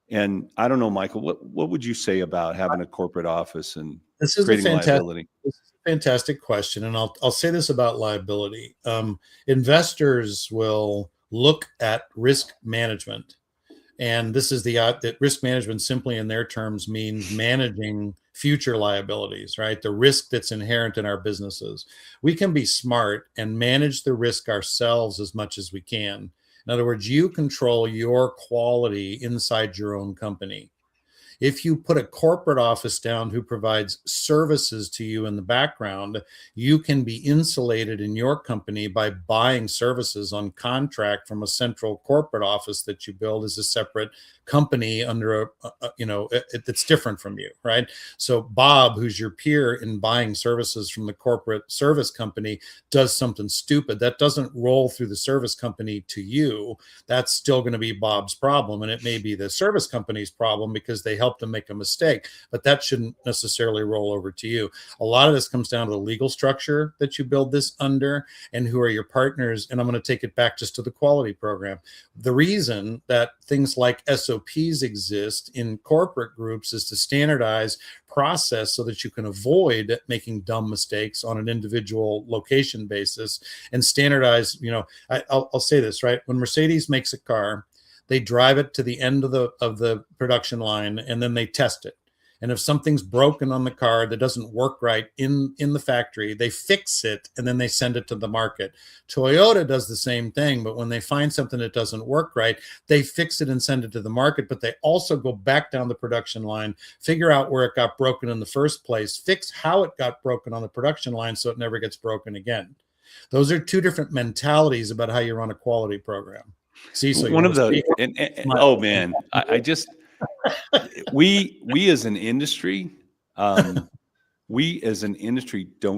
And I don't know, Michael, what would you say about having a corporate office and creating liability? This is a fantastic question, and I'll say this about liability. Investors will look at risk management, and this is that risk management simply in their terms means managing future liabilities, right? The risk that's inherent in our businesses. We can be smart and manage the risk ourselves as much as we can. In other words, you control your quality inside your own company. If you put a corporate office down who provides services to you in the background, you can be insulated in your company by buying services on contract from a central corporate office that you build as a separate company under that's different from you, right? So Bob, who's your peer in buying services from the corporate service company, does something stupid that doesn't roll through the service company to you. That's still going to be Bob's problem, and it may be the service company's problem because they helped him make a mistake, but that shouldn't necessarily roll over to you. A lot of this comes down to the legal structure that you build this under and who are your partners. And I'm going to take it back just to the quality program. The reason that things like SOPs exist in corporate groups is to standardize process so that you can avoid making dumb mistakes on an individual location basis and standardize. I'll say this, right? When Mercedes makes a car, they drive it to the end of the production line and then they test it. And if something's broken on the car that doesn't work right in the factory, they fix it and then they send it to the market. Toyota does the same thing, but when they find something that doesn't work right, they fix it and send it to the market, but they also go back down the production line, figure out where it got broken in the first place, fix how it got broken on the production line so it never gets broken again. Those are two different mentalities about how you run a quality program. See, so one of the, oh man, I just, we as an industry, don't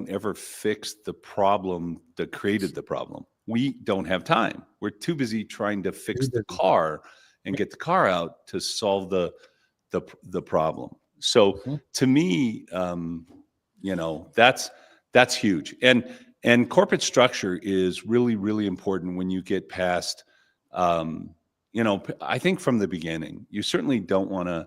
ever fix the problem that created the problem. We don't have time. We're too busy trying to fix the car and get the car out to solve the problem. So to me, that's huge. And corporate structure is really, really important when you get past, I think from the beginning, you certainly don't want to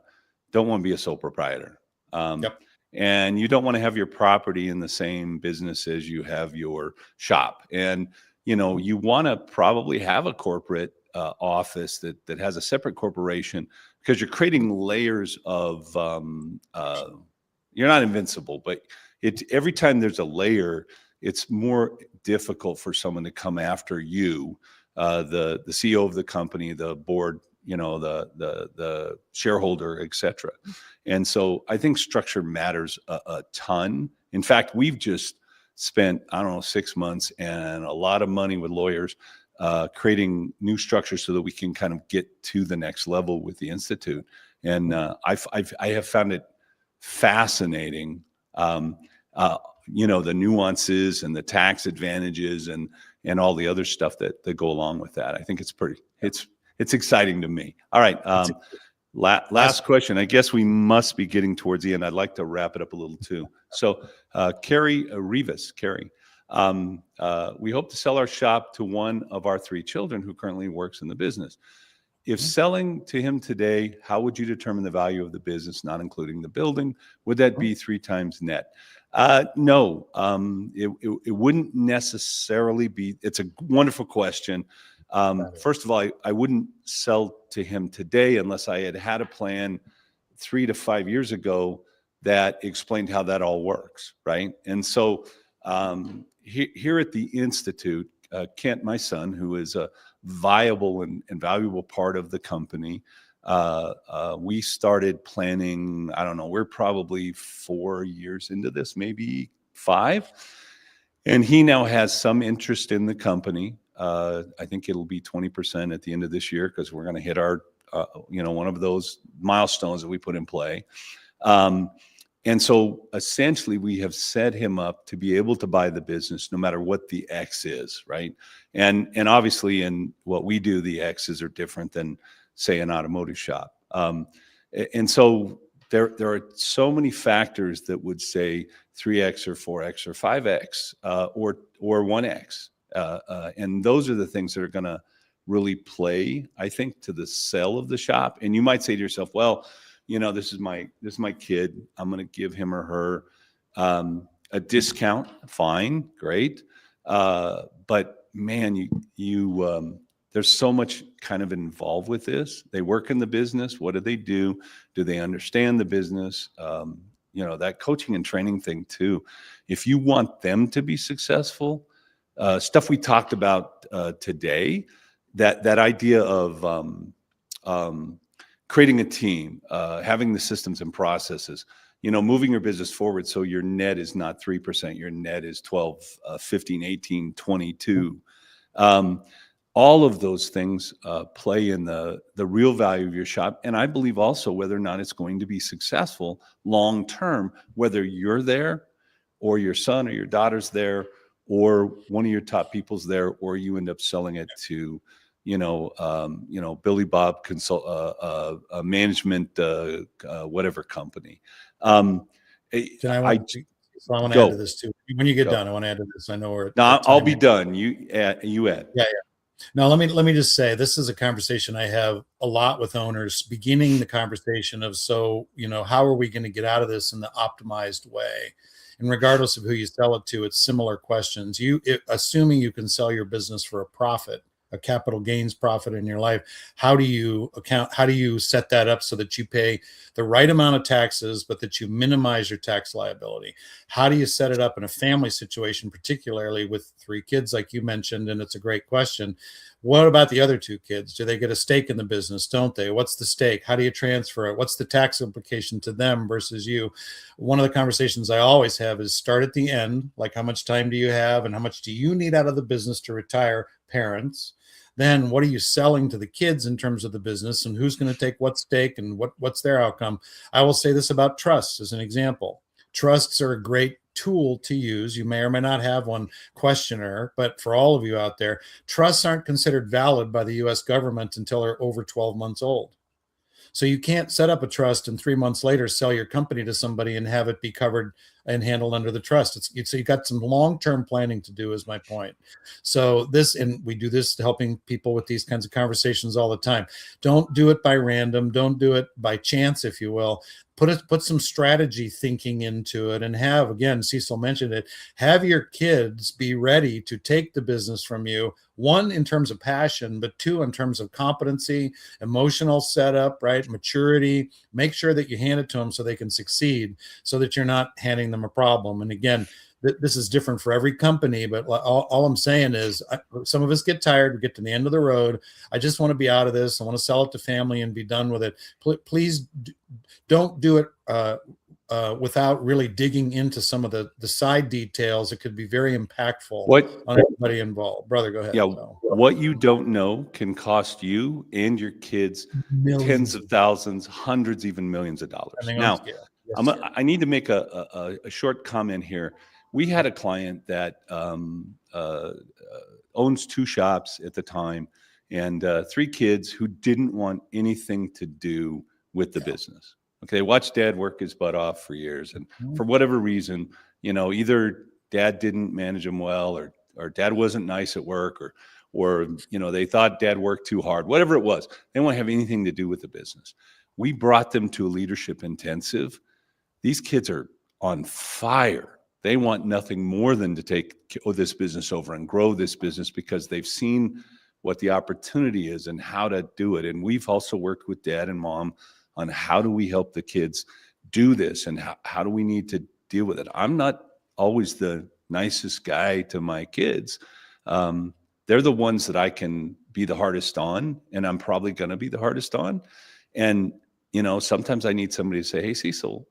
be a sole proprietor. And you don't want to have your property in the same business as you have your shop. And, you want to probably have a corporate office that has a separate corporation, because you're creating layers of, you're not invincible, but every time there's a layer, it's more difficult for someone to come after you, the CEO of the company, the board, the shareholder, et cetera. And so I think structure matters a ton. In fact, we've just spent, 6 months and a lot of money with lawyers creating new structures so that we can kind of get to the next level with the Institute. And I have found it fascinating, the nuances and the tax advantages and all the other stuff that go along with that. I think it's exciting to me. All right. Last question. I guess we must be getting towards the end. I'd like to wrap it up a little too. So, Carrie Rivas, we hope to sell our shop to one of our 3 children who currently works in the business. If selling to him today, how would you determine the value of the business, not including the building? Would that be 3 times net? No, it wouldn't necessarily be. It's a wonderful question. First of all, I wouldn't sell to him today unless I had a plan 3 to 5 years ago that explained how that all works, right? And so here at the Institute, Kent, my son, who is a viable and valuable part of the company, we started planning, we're probably 4 years into this, maybe 5. And he now has some interest in the company. I think it'll be 20% at the end of this year, because we're going to hit our, one of those milestones that we put in play. And so essentially we have set him up to be able to buy the business no matter what the X is, right? And obviously in what we do, the X's are different than, say, an automotive shop. And so there are so many factors that would say 3X or 4X or 5X or 1X. And those are the things that are going to really play, I think, to the sale of the shop. And you might say to yourself, well, this is my kid. I'm going to give him or her a discount. Fine, great. But man, there's so much kind of involved with this. They work in the business. What do they do? Do they understand the business? That coaching and training thing too. If you want them to be successful, stuff we talked about today, that idea of creating a team, having the systems and processes, moving your business forward so your net is not 3%, your net is 12, 15, 18, 22. All of those things play in the real value of your shop. And I believe also whether or not it's going to be successful long term, whether you're there or your son or your daughter's there or one of your top people's there, or you end up selling it to, Billy Bob management, whatever company. Can I I want so I want to add to go. this too. When you get Go. done, I want to add to this. I know we're No, at I'll time be here. done. You add. Yeah. Now, let me just say this is a conversation I have a lot with owners, beginning the conversation of, so, how are we going to get out of this in the optimized way? And regardless of who you sell it to, it's similar questions. Assuming you can sell your business for a profit, a capital gains profit in your life, how do you set that up so that you pay the right amount of taxes, but that you minimize your tax liability? How do you set it up in a family situation, particularly with 3 kids, like you mentioned? And it's a great question. What about the other 2 kids? Do they get a stake in the business? Don't they? What's the stake? How do you transfer it? What's the tax implication to them versus you? One of the conversations I always have is start at the end, like how much time do you have and how much do you need out of the business to retire, parents? Then what are you selling to the kids in terms of the business, and who's going to take what stake and what's their outcome? I will say this about trusts as an example. Trusts are a great tool to use. You may or may not have one, questioner, but for all of you out there, trusts aren't considered valid by the US government until they're over 12 months old. So you can't set up a trust and 3 months later sell your company to somebody and have it be covered and handled under the trust. So you got some long-term planning to do, is my point. So and we do this helping people with these kinds of conversations all the time. Don't do it by random. Don't do it by chance, if you will. Put some strategy thinking into it, and have, again, Cecil mentioned it, have your kids be ready to take the business from you, 1, in terms of passion, but 2, in terms of competency, emotional setup, right? Maturity. Make sure that you hand it to them so they can succeed, so that you're not handing them a problem. And again, this is different for every company, but all I'm saying is some of us get tired. We get to the end of the road. I just want to be out of this. I want to sell it to family and be done with it. Please don't do it without really digging into some of the side details. It could be very impactful on everybody involved. Brother, go ahead. Yeah, what you don't know can cost you and your kids tens of thousands, hundreds, even millions of dollars. Now, I need to make a short comment here. We had a client that owns 2 shops at the time and 3 kids who didn't want anything to do with the business. Okay, they watched dad work his butt off for years, and for whatever reason, either dad didn't manage them well, or dad wasn't nice at work, or they thought dad worked too hard. Whatever it was, they didn't want to have anything to do with the business. We brought them to a leadership intensive. These kids are on fire. They want nothing more than to take this business over and grow this business because they've seen what the opportunity is and how to do it. And we've also worked with dad and mom on how do we help the kids do this, and how do we need to deal with it. I'm not always the nicest guy to my kids. They're the ones that I can be the hardest on, and I'm probably going to be the hardest on. And, sometimes I need somebody to say, hey, Cecil,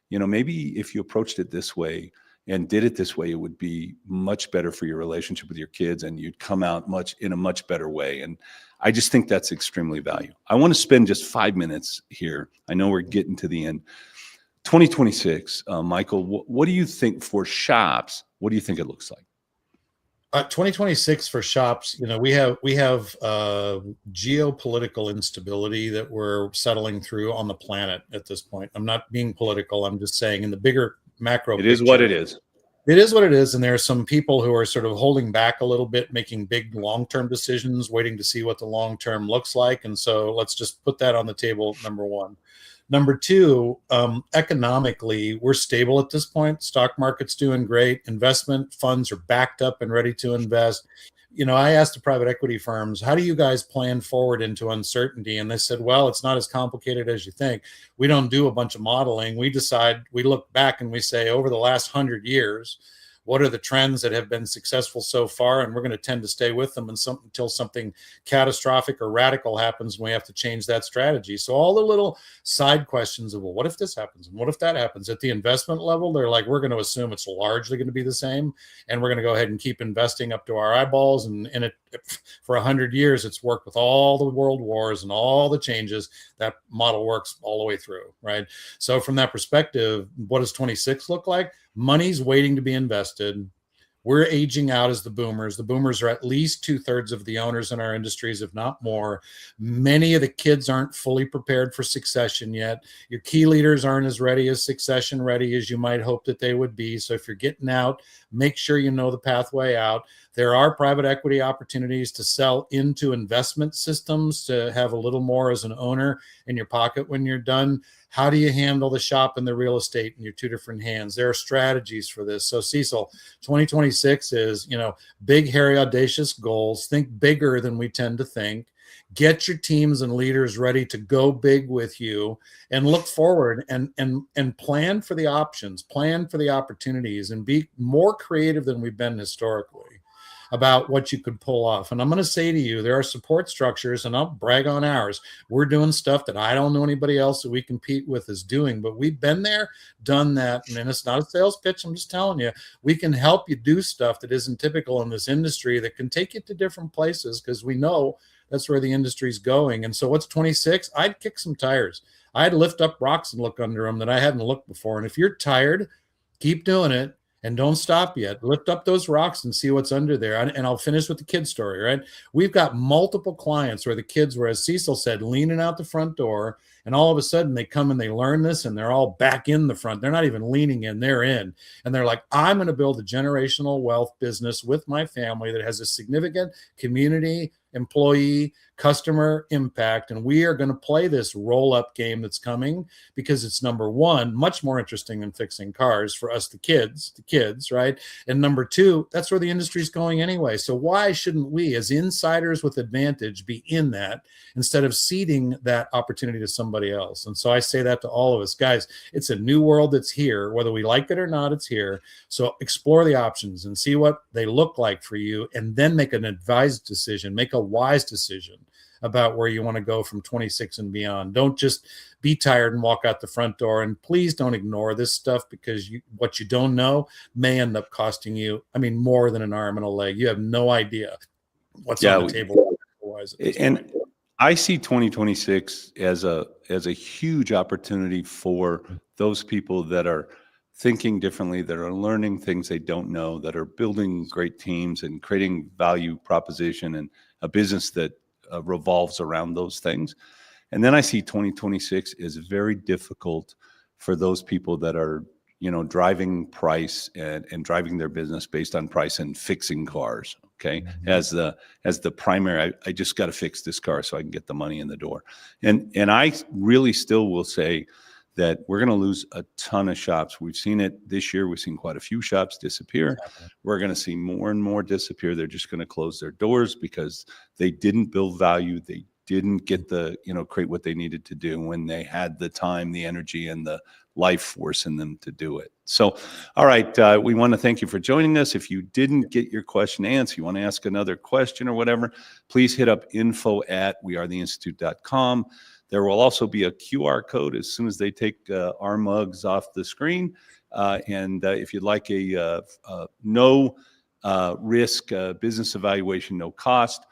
maybe if you approached it this way and did it this way, it would be much better for your relationship with your kids, and you'd come out in a much better way. And I just think that's extremely valuable. I want to spend just 5 minutes here. I know we're getting to the end. 2026, Michael, what do you think for shops? What do you think it looks like? 2026 for shops, we have geopolitical instability that we're settling through on the planet at this point. I'm not being political. I'm just saying in the bigger macro picture, is what it is. It is what it is. And there are some people who are sort of holding back a little bit, making big long-term decisions, waiting to see what the long-term looks like. And so let's just put that on the table, number 1. Number 2, economically, we're stable at this point. Stock market's doing great. Investment funds are backed up and ready to invest. I asked the private equity firms, how do you guys plan forward into uncertainty? And they said, well, it's not as complicated as you think. We don't do a bunch of modeling. We look back and we say, over the last 100 years, what are the trends that have been successful so far, and we're going to tend to stay with them until something catastrophic or radical happens and we have to change that strategy. So all the little side questions of, well, what if this happens and what if that happens? At the investment level, they're like, we're going to assume it's largely going to be the same, and we're going to go ahead and keep investing up to our eyeballs. And it for 100 years, it's worked with all the world wars and all the changes. That model works all the way through, right? So from that perspective, what does 26 look like? Money's waiting to be invested. We're aging out as the boomers. The boomers are at least 2/3 of the owners in our industries, if not more. Many of the kids aren't fully prepared for succession yet. Your key leaders aren't as ready as succession ready as you might hope that they would be. So if you're getting out, make sure you know the pathway out. There are private equity opportunities to sell into investment systems to have a little more as an owner in your pocket when you're done. How do you handle the shop and the real estate in your two different hands? There are strategies for this. So Cecil, 2026 is, big, hairy, audacious goals. Think bigger than we tend to think. Get your teams and leaders ready to go big with you, and look forward and plan for the options, plan for the opportunities, and be more creative than we've been historically about what you could pull off. And I'm going to say to you, there are support structures, and I'll brag on ours. We're doing stuff that I don't know anybody else that we compete with is doing, but we've been there, done that. And it's not a sales pitch. I'm just telling you, we can help you do stuff that isn't typical in this industry that can take you to different places, because we know that's where the industry's going. And so what's 26? I'd kick some tires. I'd lift up rocks and look under them that I hadn't looked before. And if you're tired, keep doing it. And don't stop yet. Lift up those rocks and see what's under there. And I'll finish with the kid story, right? We've got multiple clients where the kids were, as Cecil said, leaning out the front door. And all of a sudden they come and they learn this and they're all back in the front. They're not even leaning in, they're in. And they're like, I'm going to build a generational wealth business with my family that has a significant community, employee, customer impact. And we are going to play this roll-up game that's coming, because it's, number one, much more interesting than fixing cars for us, the kids, right? And number two, that's where the industry's going anyway. So why shouldn't we, as insiders with advantage, be in that instead of ceding that opportunity to somebody else? And so I say that to all of us, guys. It's a new world that's here. Whether we like it or not, it's here. So explore the options and see what they look like for you, and then make an advised decision, make a wise decision about where you want to go from 26 and beyond. Don't just be tired and walk out the front door. And please don't ignore this stuff, because what you don't know may end up costing you, more than an arm and a leg. You have no idea what's on the table. And I see 2026 as a huge opportunity for those people that are thinking differently, that are learning things they don't know, that are building great teams and creating value proposition and a business that revolves around those things. And then I see 2026 is very difficult for those people that are, driving price and driving their business based on price and fixing cars. Okay. Mm-hmm. As the primary, I just got to fix this car so I can get the money in the door. And I really still will say that we're going to lose a ton of shops. We've seen it this year. We've seen quite a few shops disappear. Exactly. We're going to see more and more disappear. They're just going to close their doors because they didn't build value. They didn't get create what they needed to do when they had the time, the energy, and the life force in them to do it. So, all right, we want to thank you for joining us. If you didn't get your question answered, you want to ask another question or whatever, please hit up info@wearetheinstitute.com. There will also be a QR code as soon as they take our mugs off the screen. And if you'd like a no risk business evaluation, no cost,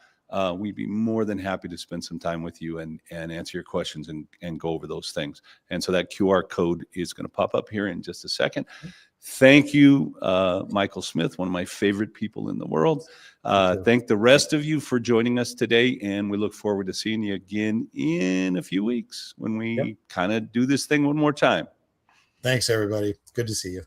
we'd be more than happy to spend some time with you and answer your questions and go over those things. And so that QR code is going to pop up here in just a second. Thank you, Michael Smith, one of my favorite people in the world. Thank the rest of you for joining us today, and we look forward to seeing you again in a few weeks when we kind of do this thing one more time. Thanks, everybody. Good to see you.